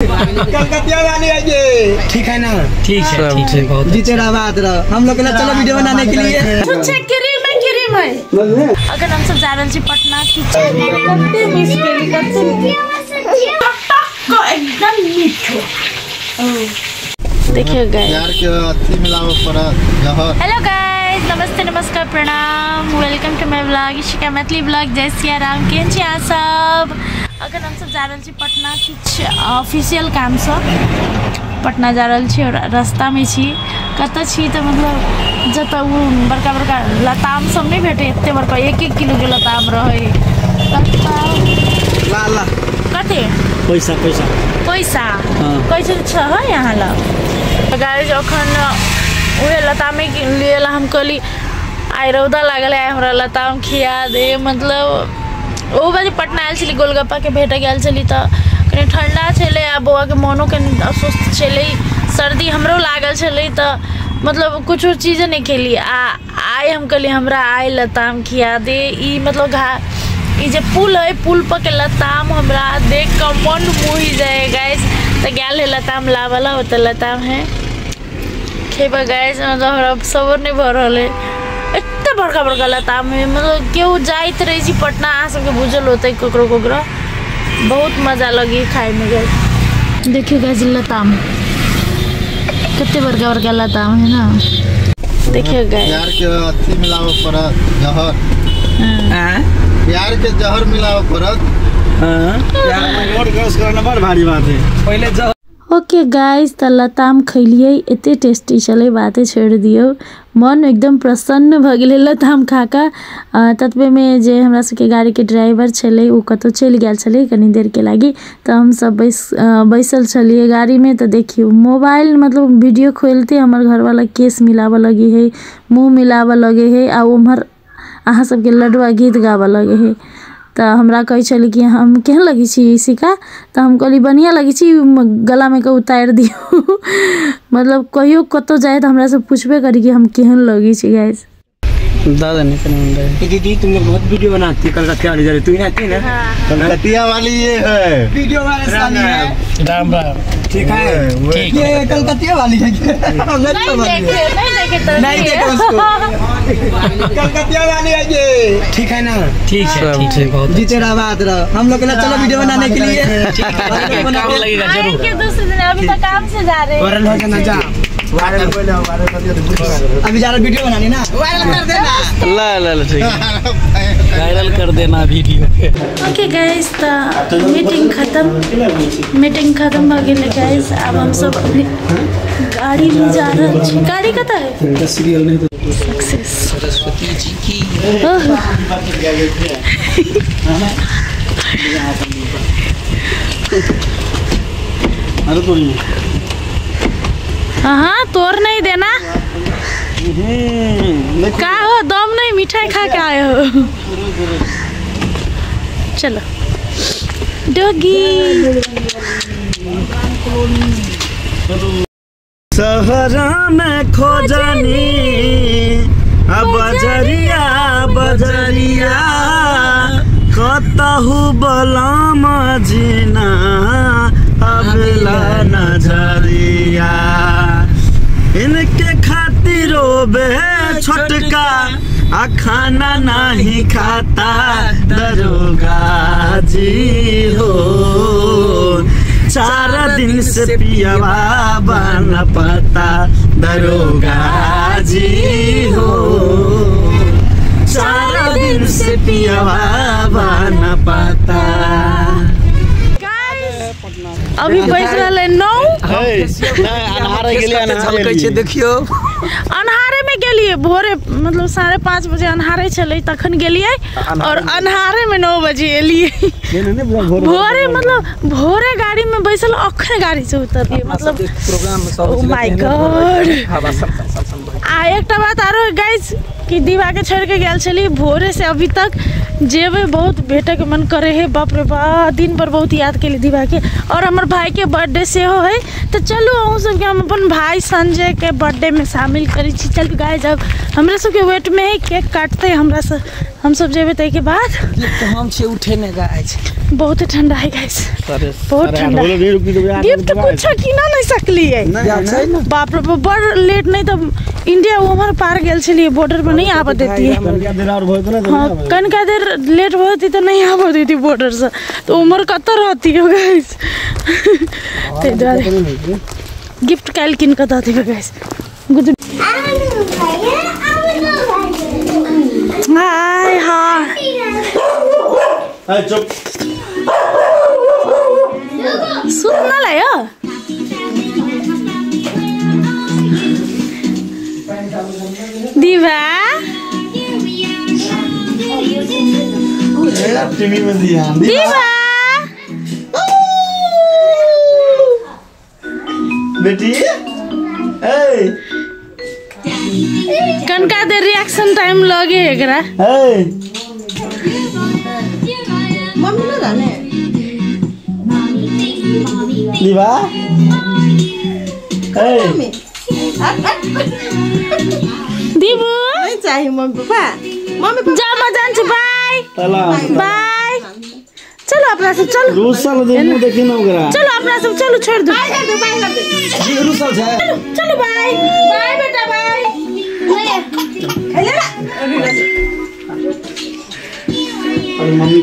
कलकतिया वाली है ये, ठीक है ना? ठीक है, ठीक है। जीते रहा बात रहा। हम लोग चलो वीडियो बनाने के लिए। क्रीम है। अगर हम सब जा रहे हैं पटना की एकदम मीठो। देखिए गाइस, हेलो गाइस, नमस्ते नमस्कार प्रणाम, welcome to my blog Ishika Maithili blog. जय सिया राम, केहन छी अहाँ सब? अगर हम सब जा रहे हैं पटना किछ ऑफिशियल काम से पटना जा रहे छी और रास्ता में छी कत छी तो मतलब जत बड़का बड़का लताम सब नहीं भेटे, एते बड़का 1-1 किलो के लताम रहे। कते पैसा पैसा पैसा कैसे छ यहाँ ला गाइस? अखन उहे लतामे लिए हम कहली आई रौदा लागल है हमरा लताम खिया दे। मतलब ओ बाजी पटना आयल छली गोलगप्पा के भेट गेल छली त कनी ठंडा छले आ बौआ के मोनो के अस्वस्थ छले, सर्दी हमरो लागल छले त मतलब कुछ चीज नहीं खेली। आए हम कहली हमरा आई लताम खिया दे। ई मतलब ई जे पुल है, पुल पर के लताम हमरा देख के मन मोहि जाए गाइस। तो गैल है लताम लावला होता लताम है खेबा गाइस। मतलब हमरा सबर नहीं भर रहा है, इतना बड़का बड़का लताम है। मतलब केहू जाइत रही छी पटना आ सबके बुझल होते ककरो ककरो, बहुत मजा लगी खाए में गाइस। देखियो गाइस लताम कितने बड़का बड़का लताम है ना। देखियो गाइस प्यार के अथी मिलाओ परत जहर, प्यार के जहर मिलाओ परत। यार रोड क्रॉस करना बड़ भारी बात है पहले जहर। ओके गाइस, तो लताम खैलिए, एते टेस्टी चले, बातें छोड़ दियो। मन एकदम प्रसन्न भ गेल लताम खाका। ततबे में जे हमरा सबके गाड़ी के ड्राइवर छले वो कतो चल गेल छले कनी देर के लागी, तो हम सब बैसल छलिए गाड़ी में। तो देखियो मोबाइल मतलब वीडियो खोलते हमर घर वाला केस मिलावा लगे है, मुँह मिलावा लगे है, आ उम्हर अहाँ सबके लडुआ गीत गावा लगे है। तो हमरा कहे चली कि हम केहन लगी छी सिका, तो हम कहली बढ़िया लगी छी, गला में के उतार दियो। मतलब कहियो कतो जाए तो हमरा से पूछबे करी कि हम केहन लगी छी गाइस। दादा नहीं करना दीदी, तुम लोग बहुत वीडियो बनाती है कलकतिया वाली, जरा तू ही आती है ना? कलकतिया वाली ये है वीडियो वाले साली है। राम राम, ठीक है, ये कलकतिया वाली है। नहीं देखे उसको, कलकतिया वाली है ये, ठीक है ना? ठीक है, ठीक है। जीते रहा बात रहा। हम लोग चलो वीडियो बनाने के लिए। काम लगेगा जरूर। दूसरे दिन अभी तक काम से जा रहे हैं। वायरल हो जाना जा, अभी जा रहा वीडियो बनानी ना, वायरल कर देना। ला ठीक है, वायरल कर देना वीडियो। ओके गाइस, तो मीटिंग खत्म हो गई गाइस। अब हम सब अपनी गाड़ी में जा रहे हैं। गाड़ी कता है? सीरियल नहीं तो सक्सेस सरस्वती जी की। अरे तो हाँ तोड़ नहीं देना का हो, दम नहीं मिठाई खा के आए हो। चलो डॉगी। सहरा में खोजनी बजरिया बजरिया कतहु बलम जीना अबला नजरिया। इनके खातिरो बे छोटका आ खाना नहीं खाता दरोगा जी हो। 4 दिन से पियावा बना पता दरोगा जी हो। 4 दिन से पियावा बना पता। अभी बैठ रहे 9 देखियो अन्हारे में गेलिए भोरे, मतलब 5:30 बजे अन्हारे चले तखन गेलिए और अन्हारे में 9 बजे एलिए। भोरे मतलब भोरे गाड़ी में बैसल अखन गाड़ी से उतरिए। मतलब ओह माय गॉड। आ एक बात आरो गाइस कि दीवा के छोड़ के गेल छली भोरे से अभी तक जेबे बहुत भेटे के मन करे है। बाप रे बाप, दिन भर बहुत याद के लिए दीवा के। और हमार भाई के बर्थडे से हो है, तो चलो अहूँ सबके हम अपन भाई संजय के बर्थडे में शामिल करी छी। चल गाइस, अब हमरा सबके वेट में है केक काटते हमरा सब हम सब जेबे तै के बाद तो हम छे उठे ने गाय छै बहुत ठंडा है गाइस बहुत ठंडा गिफ्ट कुछ किना नहीं सकली है बाप रे बड़ लेट नहीं तो इंडिया ओवर पार गेल छलिए बॉर्डर पर नहीं आब देती है कनका देर लेट होती तो नहीं आब देती बॉर्डर से तो उम्र कत रहती है गाइस ते गिफ्ट काल किन का दाती है गाइस गुड हाय हाय चुप सुन लायो दीवा टीवी में दिया दीवा बेटी कनका देर रिएक्शन टाइम लगे एकरा मम्मी ना जाने दीवा दीबू नहीं चाहिए मम्मी पापा जामा जान्छु बाय बाय चलो अपना सब चलो रूसल देखो देखि न ओकरा चलो अपना सब चलो छोड़ दो बाय कर दे जी रूसल छै चलो बाय बाय बेटा बाय अरे मम्मी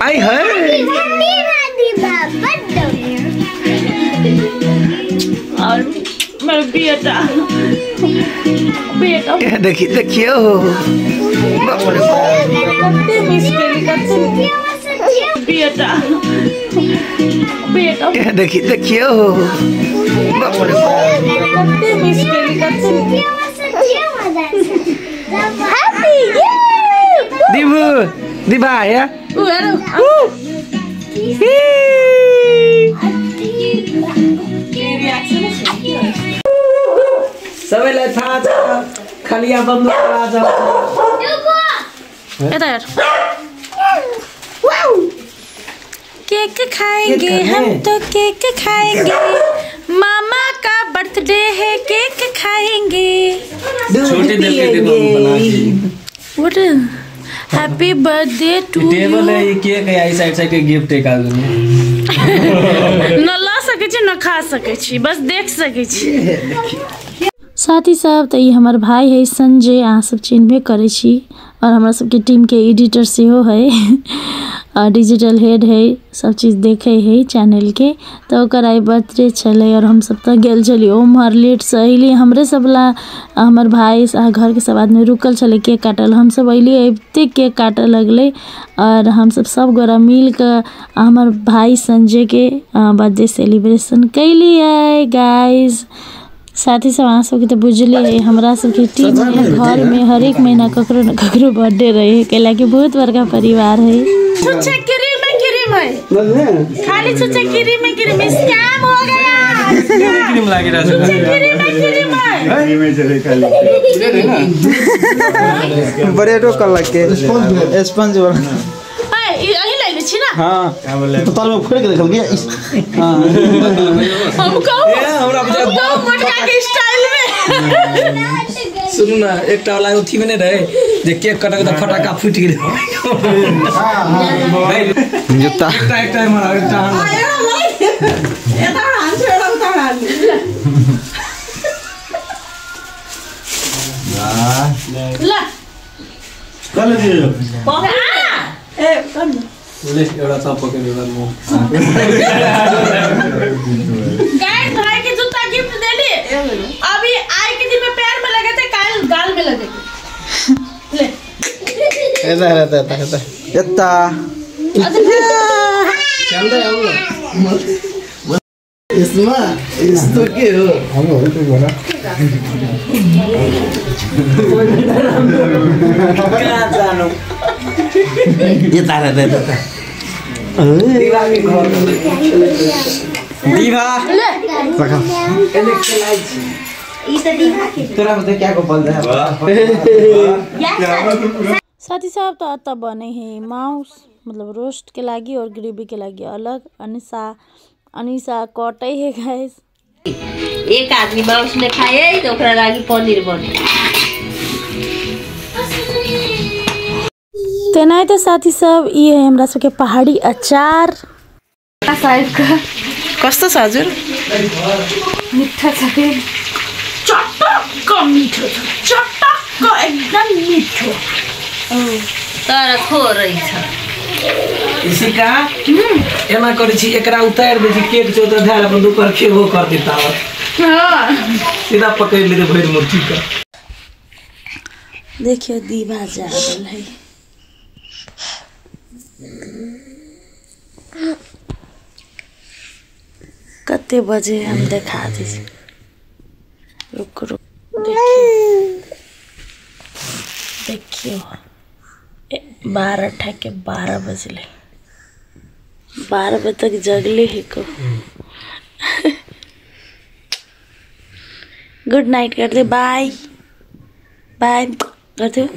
आई है और मेरा बेटा बेटा देखियो कत्ते मिस केली कत्ते बेटा बेटा देखियो कत्ते मिस केली कत्ते दीबू दीबा आया सबैलाई थाहा छ खलिया बन्द राजा इधर यार केक खाएंगे हम तो केक खाएंगे मामा का बर्थडे है केक खाएंगे छोटे दिल के देखो what happy birthday to table है ये केक है आई साइड के गिफ्ट एक आदमी न ला सके छी न खा सके छी बस देख सके छी साथी सब तो ये हमार भाई है संजय अहाँ सब चिन्हबे करे छी और हमारा सबके टीम के एडिटर से हो है और डिजिटल हेड है सब चीज़ देखे है चैनल के तो ओकर आई बर्थडे चले और हम सब तो गेल चली ओम्हर लेट से अली हमरे सब ला हमार भाई घर के सब आदमी रुकल चले केक काटल हम सब अली अबते केक काटे लगले और हम सब गोरा मिल कर हमार भाई संजय के बर्थडे सेलिब्रेशन कैलिए गाइज साथी सब अहाँ सबके तो बुझले है हमरा सबके टीम में घर में हर एक महीना ककरो न ककरो बर्थडे रहे कैला कि बहुत बड़का परिवार है छुच्छे क्रीम है खाली छुच्छे क्रीम स्कैम हो गया क्रीम लागे रहा क्रीम बड़े टो कर के स्पंज वाला यही ले छी ना हां तो ताल में खोल के देखल गया हां हमको मटका के स्टाइल में सुनु ना एक वाला उठी में नहीं रहे जे केक कटा के फटाका फूट गेल भाई जूता एक टाइम मारा एक टाइम एता हां छेड़ा उतार ला कल दियो ए कौन बोले एड़ा सा पकड़ एड़ा मो गाइस भाई के जूता गिफ्ट देली अभी आई के दिन में पैर में लगे थे काल गाल में लगे ले ऐसा रहता इतना चल दे हम इसमें इस तो के हो हम हो तो बोला क्या जानो ये तारा दे देता दीवा के घर दीवा रखा एने खेलाई छी ई तो दीवा के तोरा बता क्या को बोल रहा है साथी साहब तो आता बने हैं मांस मतलब रोस्ट के लागी और ग्रेवी के लागी अलग अनिशा कटे है गाइस एक आदमी मांस में खाए तो ओकरा लागी पनीर बने तेनाई तो साथी सब ये है हमरा सबके पहाड़ी अचार साइड का कस्तो छ हजुर मिठा छ के चटक्क मिठो छ चटक्क एकदम मिठो तर थोरै छ इसी का एना करै छी एकरा उतार दे छी केक चो त धार अपन दुपर खेबो कर देता हां सीधा पकड़ ले भइर मुट्ठी का देखियो दीवा जा रहल है कते बजे हम देखा दी रुक देखियो 12 बजले 12 बजे तक जगले ही को गुड नाइट कर दे बाय बाय कर दे